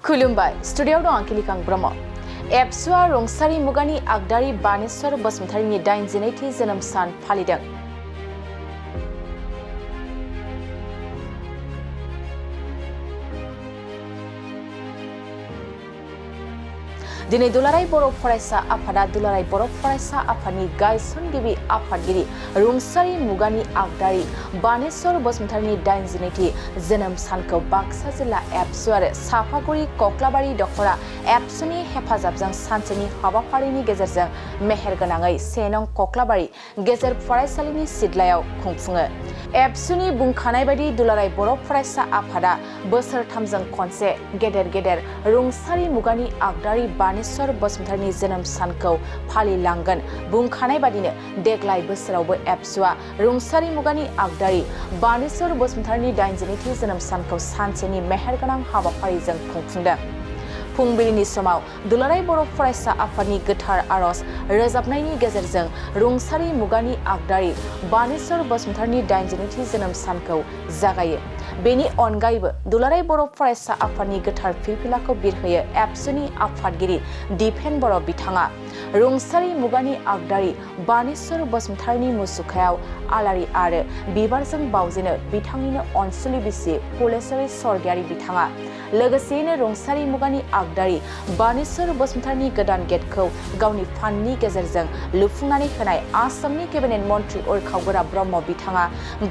खुलुमबाय स्टुडियोआव दं आंखिलिकां ब्रह्म एबसुआ रंसारि मुगानि आगदारि बानेश्वर बसुमतारीनि 82थि जोनोम सान फालिदों। दिनै दुलाराय बर' फरायसा आफादा दुलाराय बर' फरायसा आफादनि गायसनगिरि आफादगिरि रंसारि मुगानि आगदारि बानेश्वर बसुमतारीनि 82थि जोनोम सानखौ बाक्सा जिल्ला एबसु आरो साफागुरि कक्लाबारि दखरा एबसुनि हेफाजाबजों सानसेनि हाबाफारिनि गेजेरजों मेहेरगोनाङै 1 नं कक्लाबारि गेजेर फरायसालिनि सिदलायाव खुंफुङो। एबसुनि बुंखानाय बायदि दुलाराय बर' फरायसा आफादा बोसोरथामजों खनसे गेदेर रंसारि मुगानि आगदारि बानेश्वर बसुमतारीनि जोनोम सानखौ फालिलांगोन बुंखानाय बादिनो देग्लाय बोसोरावबो एबसुआ रंसारि मुगानि आगदारि बानेश्वर बसुमतारीनि 82थि जोनोम सानखौ सानसेनि मेहेरगोनां हाबाफारिजों खुंफुंदों। फुंबिलिनि समाव दुलाराय बर' फरायसा आफादनि गोथार आरज रोजाबनायनि गेजेरजों रंसारि मुगानि आगदारि बानेश्वर बसुमतारीनि 82थि जोनोम सानखौ जागायो। बेनि अनगायैबो दुलाराय बर' फरायसा आफादनि गोथार फिरफिलाखौ बिरहोयो एबसुनि आफादगिरि दिपेन बर' बिथाङा रंसारि मुगानि आगदारि बानेश्वर बसुमतारीनि मुसुखायाव आलारि आरो बिबारजों बावजेनो बिथांनिनो अनसुलि बिसि फुलेश्वरी स्वर्गियारि बिथाङा लोगोसेयैनो रंसारि मुगानि आगदारि बानेश्वर बसुमतारीनि गोदान गेटखौ गावनि फान्डनि गेजेरजों लुफुंनानै होनाय आसामनि केबिनेट मन्त्रि उरखावगोरा ब्रह्म बिथाङा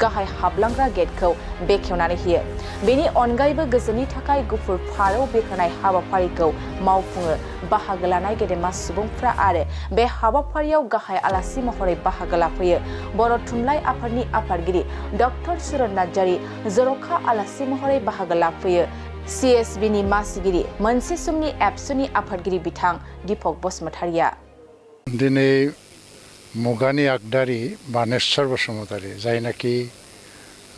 गाहाय हाबलांग्रा गेटखौ बेखेवनानै होयो। बेनि अनगायैबो गोजोननि थाखाय गुफुर फारौ बिरहोनाय हाबाफारिखौ मावफुङो। बाहागो लानाय गेदेमा सुबुंफ्रा आरो बे हाबाफारियाव गाहाय आलासि महरै बाहागो लाफैयो बर' थुनलाइ आफादनि आफादगिरि डक्टर सुरत नार्जारि जर'खा आलासि महरै बाहागो लाफैयो CSBनि मासिगिरि मोनसे समनि एबसुनि आफादगिरि बिथां दीपक बसुमतारीया। दिनै मुगानि आगदारि बानेश्वर बसुमतारी जायनाखि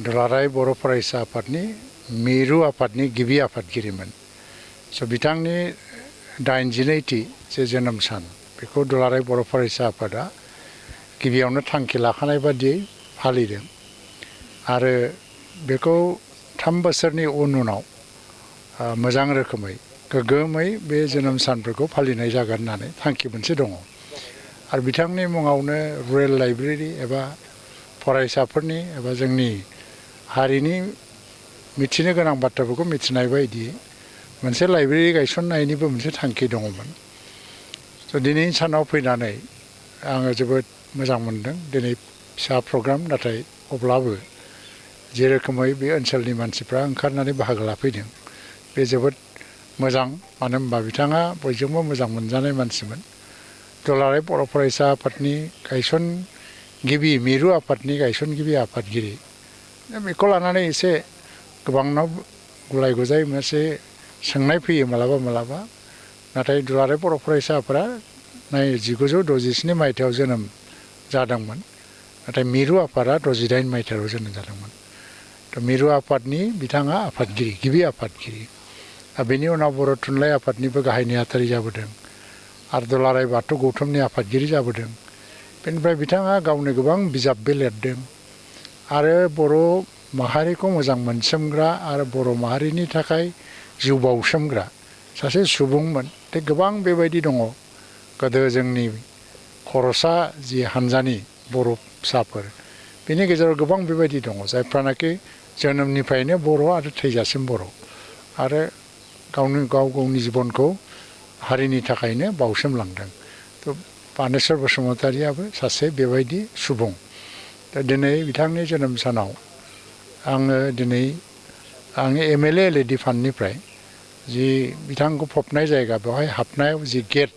दुलाराय बर' फरायसा आफादनि मिरु आफादनि गिबि आफादगिरिमोन। बिथांनि 82थि जे जोनोम सान बेखौ दुलाराय बर' फरायसा आफादा गिबियावनो थांखि लाखानाय बादियै फालिदों आरो बेखौ 3 बोसोरनि उनाव मोजां रोखोमै गोग्गोमै बे जोनोम सानफोरखौ फालिनाय जागोन होननानै थांखि मोनसे दङ आरो बिथांनि मुङावनो रुरेल लाइब्रेरि एबा फरायसाफोरनि एबा जोंनि हारिनि मिथिनो गोनां बाथ्राफोरखौ मिथिनाय बायदि मोनसे लाइब्रेरि गायसननायनिबो मोनसे थांखि दङमोन। दिनैनि सानाव फैनानै आङो जोबोद मोजां मोनदों। दिनै फिसा प्रग्राम नाथाय अब्लाबो जे रोखोमै बे ओनसोलनि मानसिफ्रा ओंखारनानै बाहागो लाफैदों बे जोबोद मोजां। मानो होनबा बिथाङा बयजोंबो मोजां मोनजानाय मानसिमोन। दुलाराय बर' फरायसा आफादनि गायसनगिरि मिरु आफादनि गायसनगिरि आफादगिरि बेखौ लानानै एसे गोबांनाव गुलाय गुजाय मोनसे सोंनाय फैयो मालाबा नाथाय दुलाराय बर' फरायसा आफादा 1967 मायथाइयाव जोनोम जादोंमोन नाथाय मिरु आफादा 68 मायथाइयाव जोनोम जादोंमोन। मिरु आफादनि बिथाङा आफादगिरि गिबि आफादगिरि बेनि उनाव बर' थुनलाइ आफादनिबो गाहाय नेहाथारि जाबोदों आरो दुलाराय बाथौ गौथुमनि आफादगिरि जाबोदों। बेनिफ्राय बिथाङा गावनो गोबां बिजाबबो लिरदों आरो बर' माहारिखौ मोजां मोनसोमग्रा आरो बर' माहारिनि थाखाय जिउ बाउसोमग्रा सासे सुबुंमोन। गोबां बेबायदि दङ। गोदो जोंनि खर'सा जि हानजानि बर' फिसाफोर बेनि गेजेराव गोबां बेबायदि दङ जायफ्रानाखि जोनोमनिफ्रायनो बर' आरो थैजासिम बर' आरो गावनि जिबनखौ हारिनि थाखायनो बाउसोमलांदों। बानेश्वर बसुमतारीयाबो सासे बेबायदि सुबुं। दिनै बिथांनि जोनोम सानाव आङो दिनै आंनि MLA LAD फान्डनिफ्राय जि बिथांखौ फबनाय जायगा बेवहाय हाबनायाव जि गेट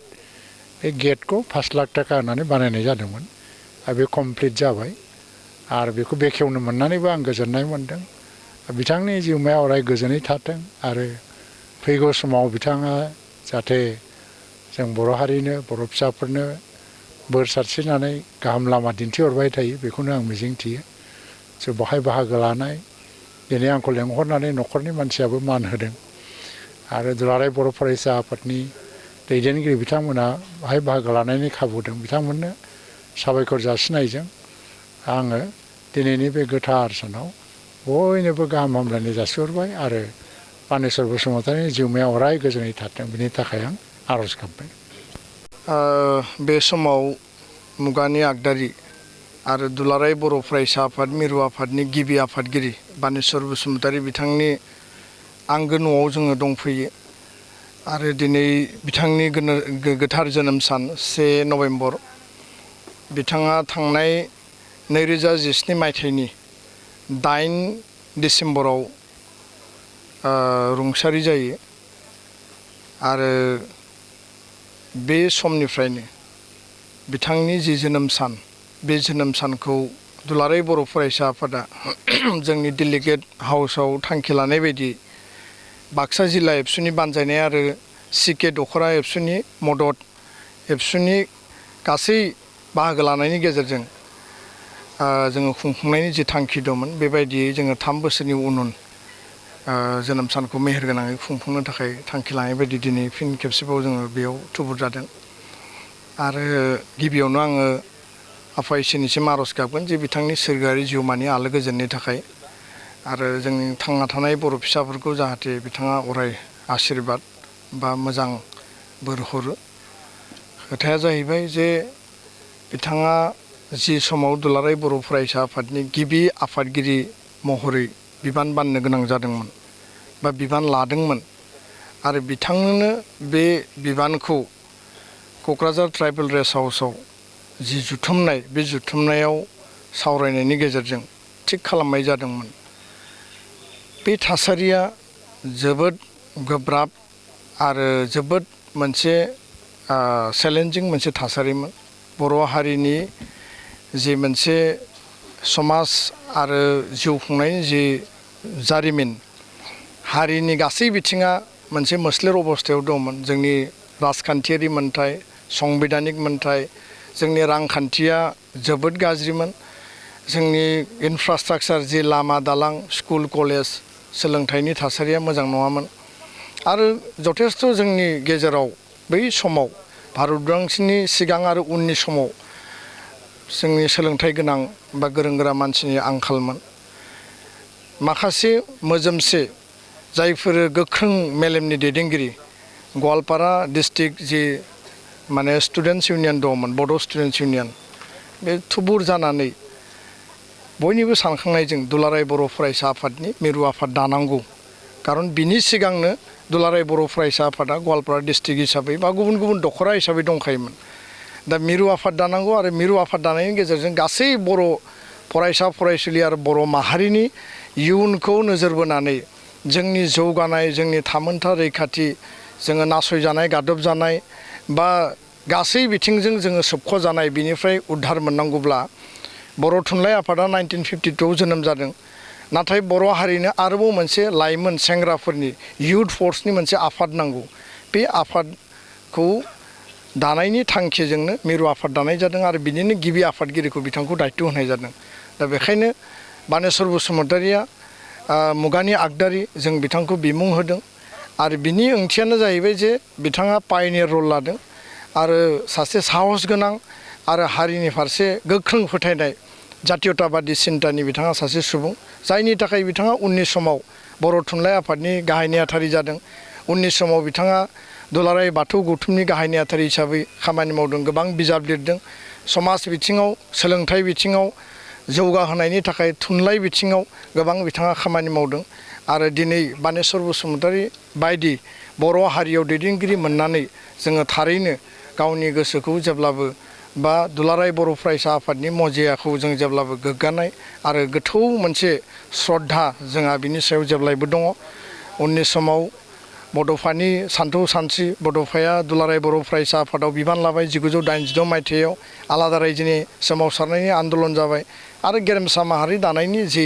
बे गेटखौ 5 लाख थाखा होनानै बानायनाय जादोंमोन आरो बे कमप्लिट जाबाय आरो बेखौ बेखेवनो मोननानैबो आं गोजोननाय मोनदों। बिथांनि जिउमाया अराय गोजोनै थाथों आरो फैगौ समाव बिथाङा जाहाथे जों बर' हारिनो बर' फिसाफोरनो बोर सारस्रिनानै गाहाम लामा दिन्थिहरबाय थायो बेखौनो आं मिजिंथियो। बेवहाय बाहागो लानाय दिनै आंखौ लेंहरनानै न'खरनि मानसियाबो मान होदों आरो दुलाराय बर' फरायसा आफादनि दैदेनगिरि बिथांमोना बाहाय बाहागो लानायनि खाबु दं। बिथांमोननो साबायखर जासिनायजों आङो दिनैनि बे गोथार सानाव बयनोबो गाहाम हामलायनाय जासिहरबाय आरो बानेस्वर बसुमतारिनि जिउमाया अराय गोजोनै थाथों बिनि थाखाय आं आर'ज गाबबाय। बे समाव मुगानि आगदारि आरो दुलाराय बर' फरायसा आफाद मिरु आफादनि गिबि आफादगिरि बानेस्वर बसुमतारि बिथांनि आंगो न'आव जोङो दंफैयो आरो दिनै बिथांनि गोथार जोनोम सान 1 नभेम्बर बिथाङा थांनाय 2017 मायथाइनि 8 डिसेम्बराव रुंसारि जायो आरो बे समनिफ्रायनो बिथांनि जि जोनोम सान बे जोनोम सानखौ दुलाराय बर' फरायसा आफादा जोंनि डेलिगेट हाउसाव थांखि लानाय बायदि बाक्सा जिल्ला एबसुनि बानजायनाय आरो सिके दखरा एबसुनि मदद एबसुनि गासै बाहागो लानायनि गेजेरजों जोङो खुंफुंनायनि जि थांखि दंमोन बेबायदियै जोङो 3 बोसोरनि उन जोनोम सानखौ मेहेरगोनाङै खुंफुंनो थाखाय थांखि लानाय बायदि दिनै फिन खेबसेबाव जोङो बेयाव थुबुर जादों आरो गिबियावनो आङो आफा इसोरनिसिम आर'ज गाबगोन जे बिथांनि सोरगोआरि जिउमानि आलो गोजोननि थाखाय आरो जोंनि थांना थानाय बर' फिसाफोरखौ जाहाथे बिथाङा अराय आशीर्बाद बा मोजां बोर हरो। खोथाया जाहैबाय जे बिथाङा जि समाव दुलाराय बर' फरायसा आफादनि गिबि आफादगिरि महरै बिबान बाननो गोनां जादोंमोन बा बिबान लादोंमोन आरो बिथांनोनो बे बिबानखौ क'क्राझार ट्राइबेल रेस्ट हाउसाव जि जुथुमनाय बे जुथुमनायाव सावरायनायनि गेजेरजों थिग खालामनाय जादोंमोन। बे थासारिया जोबोद गोब्राब आरो जोबोद मोनसे चेलेन्जिं मोनसे थासारिमोन। बर' हारिनि जि मोनसे समाज आरो जिउ खुंनायनि जि जारिमिन हारिनि गासै बिथिङा मोनसे मोस्लेर अबस्थायाव दंमोन। जोंनि राजखान्थियारि मोन्थाय संबिधानिक मोन्थाय जोंनि रांखान्थिया जोबोद गाज्रिमोन। जोंनि इनफ्रास्ट्राक्चार जि लामा दालां स्कुल कलेज सोलोंथाइनि थासारिया मोजां नङामोन आरो जथेस्थ' जोंनि गेजेराव बै समाव भारत उदांस्रिनि सिगां आरो उननि समाव जोंनि सोलोंथाइ गोनां बा गोरों गोरा मानसिनि आंखालमोन। माखासे मोजोमसे जायफोर गोख्रों मेलेमनि दैदेनगिरि गवालपारा डिस्ट्रिक्ट जि माने स्टुडेन्टस इउनियन दंमोन बड' स्टुडेन्टस इउनियन बे थुबुर जानानै बयनिबो सानखांनायजों दुलाराय बर' फरायसा आफादनि मिरु आफाद दानांगौ। खारन बिनि सिगांनो दुलाराय बर' फरायसा आफादा गवालपारा डिस्ट्रिक्ट हिसाबै बा गुबुन गुबुन दखरा हिसाबै दंखायोमोन। दा मिरु आफाद दानांगौ आरो मिरु आफाद दानायनि गेजेरजों गासै बर' फरायसा फरायसुलि आरो बर' माहारिनि इयुनखौ नोजोर बोनानै जोंनि जौगानाय जोंनि थामोनथा रैखाथि जोङो नासयजानाय गादबजानाय बा गासै बिथिंजों जोङो सोबख'जानाय बिनिफ्राय उद्धार मोननांगौब्ला बर' थुनलाइ आफादा 1952 जोनोम जादों। नाथाय बर' हारिनो आरोबाव मोनसे लाइमोन सेंग्राफोरनि इयुथ फर्सनि मोनसे आफाद नांगौ। बे आफादखौ दानायनि थांखिजोंनो मिरु आफाद दानाय जादों आरो बिनिनो गिबि आफादगिरिखौ बिथांखौ दायित्व होनाय जादों। दा बेखायनो बानेस्वर बसुमतारिया मुगानि आगदारि जों बिथांखौ बिमुं होदों आरो बिनि ओंथियानो जाहैबाय जे बिथाङा पायनियर रल लादों आरो सासे साहस गोनां आरो हारिनि फारसे गोख्रों फोथायनाय जातीयताबादि सिन्तानि बिथाङा सासे सुबुं जायनि थाखाय बिथाङा उननि समाव बर' थुनलाइ आफादनि गाहाय नेहाथारि जादों। उननि समाव बिथाङा दुलाराय बाथौ गौथुमनि गाहाय नेहाथारि हिसाबै खामानि मावदों। गोबां बिजाब लिरदों। समाज बिथिङाव सोलोंथाइ बिथिङाव जौगाहोनायनि थाखाय थुनलाइ बिथिङाव गोबां बिथाङा खामानि मावदों आरो दिनै बानेस्वर बसुमतारि बायदि बर' हारियाव दैदेनगिरि मोननानै जोङो थारैनो गावनि गोसोखौ जेब्लाबो बा दुलाराय बर' फरायसा आफादनि मजियाखौ जों जेब्लाबो गोग्गानाय आरो गोथौ मोनसे श्रद्धा जोंहा बिनि सायाव जेब्लायबो दङ। उननि समाव बड'फानि सान्थौ सानस्रि बड'फाया दुलाराय बर' फरायसा आफादाव बिबान लाबाय 1986 मायथाइयाव आलादा रायजोनि सोमावसारनायनि आन्दलन जाबाय आरो गेरेमसा माहारि दानायनि जि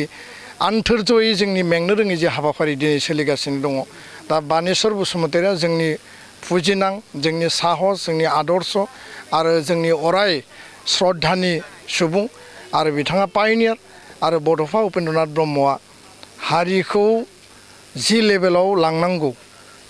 आन्थोरजयै जोंनि मेंनो रोङै जे हाबाफारि दिनै सोलिगासिनो दङ। दा बानेस्वर बसुमतारिया जोंनि फुजिनां जोंनि साहस जोंनि आदर्श आरो जोंनि अराय श्रद्धानि सुबुं आरो बिथाङा पायनियार आरो बड'फा उपेन्द्रनाथ ब्रह्मआ हारिखौ जि लेभेलाव लांनांगौ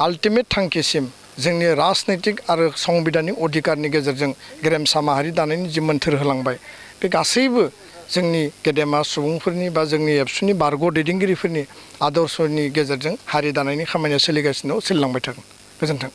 आल्टिमेट थांखिसिम जोंनि राजनैतिक आरो संबिधानिक अधिकारनि गेजेरजों गेरेमसा माहारि दानायनि जि मोन्थोर होलांबाय बे गासैबो जोंनि गेदेमा सुबुंफोरनि बा जोंनि एबसुनि बारग' दैदेनगिरिफोरनि आदर्शनि गेजेरजों हारि दानायनि खामानिया सोलिगासिनो दं, सोलिलांबाय थागोन। गोजोन्थों।